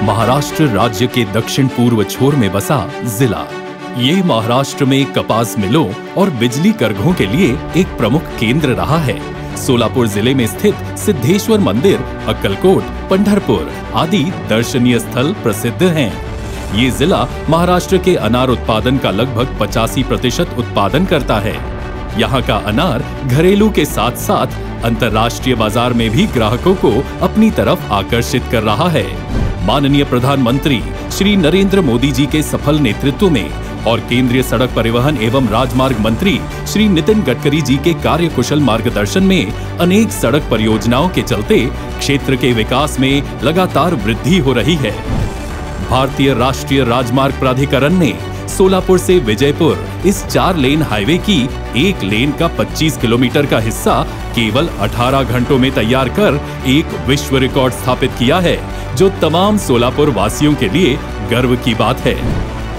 महाराष्ट्र राज्य के दक्षिण पूर्व छोर में बसा जिला। ये महाराष्ट्र में कपास मिलों और बिजली करघों के लिए एक प्रमुख केंद्र रहा है। सोलापुर जिले में स्थित सिद्धेश्वर मंदिर, अक्कलकोट, पंढरपुर आदि दर्शनीय स्थल प्रसिद्ध हैं। ये जिला महाराष्ट्र के अनार उत्पादन का लगभग 85% उत्पादन करता है। यहाँ का अनार घरेलू के साथ साथ अंतर्राष्ट्रीय बाजार में भी ग्राहकों को अपनी तरफ आकर्षित कर रहा है। माननीय प्रधानमंत्री श्री नरेंद्र मोदी जी के सफल नेतृत्व में और केंद्रीय सड़क परिवहन एवं राजमार्ग मंत्री श्री नितिन गडकरी जी के कार्यकुशल मार्गदर्शन में अनेक सड़क परियोजनाओं के चलते क्षेत्र के विकास में लगातार वृद्धि हो रही है। भारतीय राष्ट्रीय राजमार्ग प्राधिकरण ने सोलापुर से विजयपुर इस 4 लेन हाईवे की 1 लेन का 25 किलोमीटर का हिस्सा केवल 18 घंटों में तैयार कर एक विश्व रिकॉर्ड स्थापित किया है, जो तमाम सोलापुर वासियों के लिए गर्व की बात है।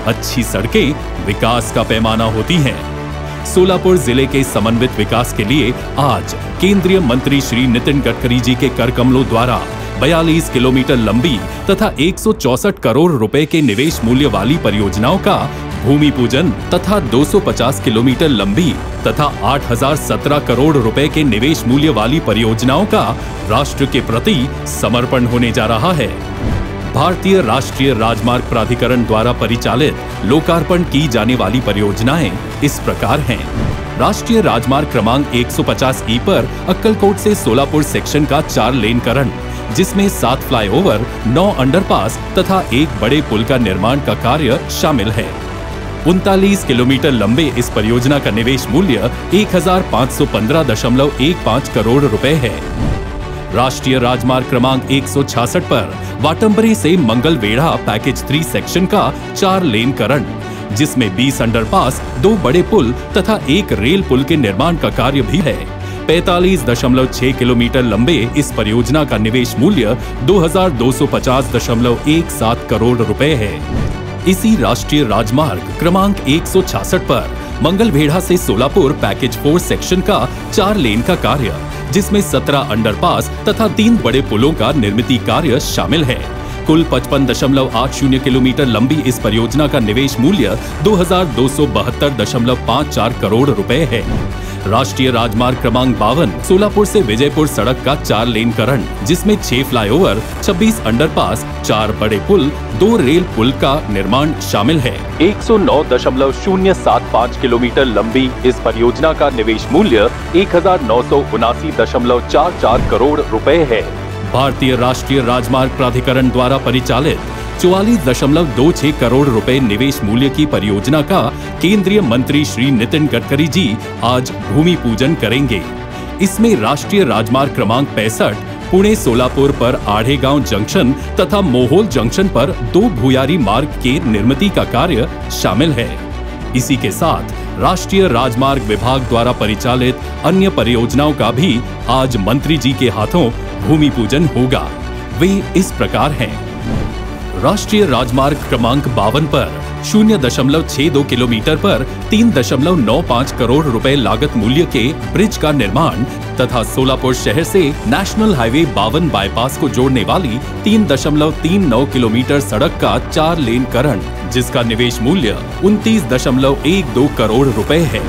अच्छी सड़कें विकास का पैमाना होती हैं। सोलापुर जिले के समन्वित विकास के लिए आज केंद्रीय मंत्री श्री नितिन गडकरी जी के कर कमलों द्वारा 42 किलोमीटर लंबी तथा 164 करोड़ रुपए के निवेश मूल्य वाली परियोजनाओं का भूमि पूजन तथा 250 किलोमीटर लंबी तथा 8017 करोड़ रुपए के निवेश मूल्य वाली परियोजनाओं का राष्ट्र के प्रति समर्पण होने जा रहा है। भारतीय राष्ट्रीय राजमार्ग प्राधिकरण द्वारा परिचालित लोकार्पण की जाने वाली परियोजनाएं इस प्रकार हैं। राष्ट्रीय राजमार्ग क्रमांक 150E पर अक्कलकोट से सोलापुर सेक्शन का 4 लेनकरण, जिसमें 7 फ्लाईओवर, 9 अंडरपास तथा 1 बड़े पुल का निर्माण का कार्य शामिल है। 39 किलोमीटर लंबे इस परियोजना का निवेश मूल्य 1515.15 करोड़ रुपए है। राष्ट्रीय राजमार्ग क्रमांक 166 पर वाटंबरी से मंगलवेढ़ा पैकेज 3 सेक्शन का 4 लेनकरण, जिसमें 20 अंडरपास, 2 बड़े पुल तथा 1 रेल पुल के निर्माण का कार्य भी है। 45.6 किलोमीटर लंबे इस परियोजना का निवेश मूल्य 2250.17 करोड़ रुपए है। इसी राष्ट्रीय राजमार्ग क्रमांक 166 पर मंगलवेढ़ा से सोलापुर पैकेज 4 सेक्शन का 4 लेन का कार्य, जिसमें 17 अंडरपास तथा 3 बड़े पुलों का निर्मिती कार्य शामिल है। कुल 55.80 किलोमीटर लंबी इस परियोजना का निवेश मूल्य 2272.54 करोड़ रुपए है। राष्ट्रीय राजमार्ग क्रमांक 52 सोलापुर से विजयपुर सड़क का 4 लेनकरण, जिसमें 6 फ्लाईओवर, 26 अंडरपास, 4 बड़े पुल, 2 रेल पुल का निर्माण शामिल है। 109.075 किलोमीटर लंबी इस परियोजना का निवेश मूल्य 1979.44 करोड़ रुपए है। भारतीय राष्ट्रीय राजमार्ग प्राधिकरण द्वारा परिचालित 44.26 करोड़ रुपए निवेश मूल्य की परियोजना का केंद्रीय मंत्री श्री नितिन गडकरी जी आज भूमि पूजन करेंगे। इसमें राष्ट्रीय राजमार्ग क्रमांक 65 पुणे सोलापुर पर आढ़ेगांव जंक्शन तथा मोहोल जंक्शन पर 2 भूयारी मार्ग के निर्मिती का कार्य शामिल है। इसी के साथ राष्ट्रीय राजमार्ग विभाग द्वारा परिचालित अन्य परियोजनाओं का भी आज मंत्री जी के हाथों भूमि पूजन होगा। वे इस प्रकार हैं। राष्ट्रीय राजमार्ग क्रमांक 52 पर 0.62 किलोमीटर पर 3.95 करोड़ रुपए लागत मूल्य के ब्रिज का निर्माण तथा सोलापुर शहर से नेशनल हाईवे 52 बाईपास को जोड़ने वाली 3.39 किलोमीटर सड़क का 4 लेनकरण, जिसका निवेश मूल्य 29.12 करोड़ रुपए है।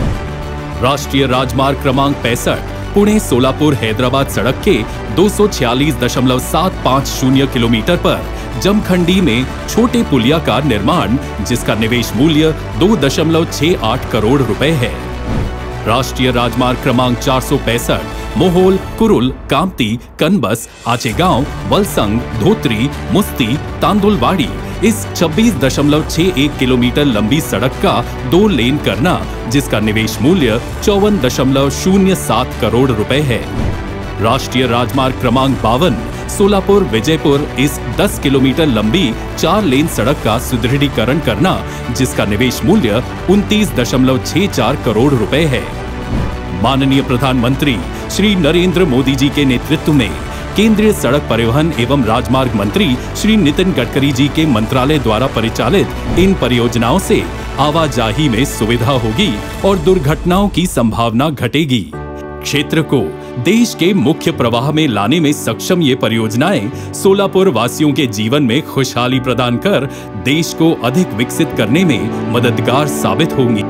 राष्ट्रीय राजमार्ग क्रमांक 65 पुणे सोलापुर हैदराबाद सड़क के 246.750 किलोमीटर पर जमखंडी में छोटे पुलिया का निर्माण, जिसका निवेश मूल्य 2.68 करोड़ रुपए है। राष्ट्रीय राजमार्ग क्रमांक 465 मोहोल, कुरुल, कामती, कनबस, आचेगांव, वलसंग, धोत्री, मुस्ती, तांदुलवाड़ी इस 26.61 किलोमीटर लंबी सड़क का 2 लेन करना, जिसका निवेश मूल्य 54.07 करोड़ रुपए है। राष्ट्रीय राजमार्ग क्रमांक 52 सोलापुर विजयपुर इस 10 किलोमीटर लंबी 4 लेन सड़क का सुदृढ़ीकरण करना, जिसका निवेश मूल्य 29.64 करोड़ रुपए है। माननीय प्रधानमंत्री श्री नरेंद्र मोदी जी के नेतृत्व में केंद्रीय सड़क परिवहन एवं राजमार्ग मंत्री श्री नितिन गडकरी जी के मंत्रालय द्वारा परिचालित इन परियोजनाओं से आवाजाही में सुविधा होगी और दुर्घटनाओं की संभावना घटेगी। क्षेत्र को देश के मुख्य प्रवाह में लाने में सक्षम ये परियोजनाएं सोलापुर वासियों के जीवन में खुशहाली प्रदान कर देश को अधिक विकसित करने में मददगार साबित होंगी।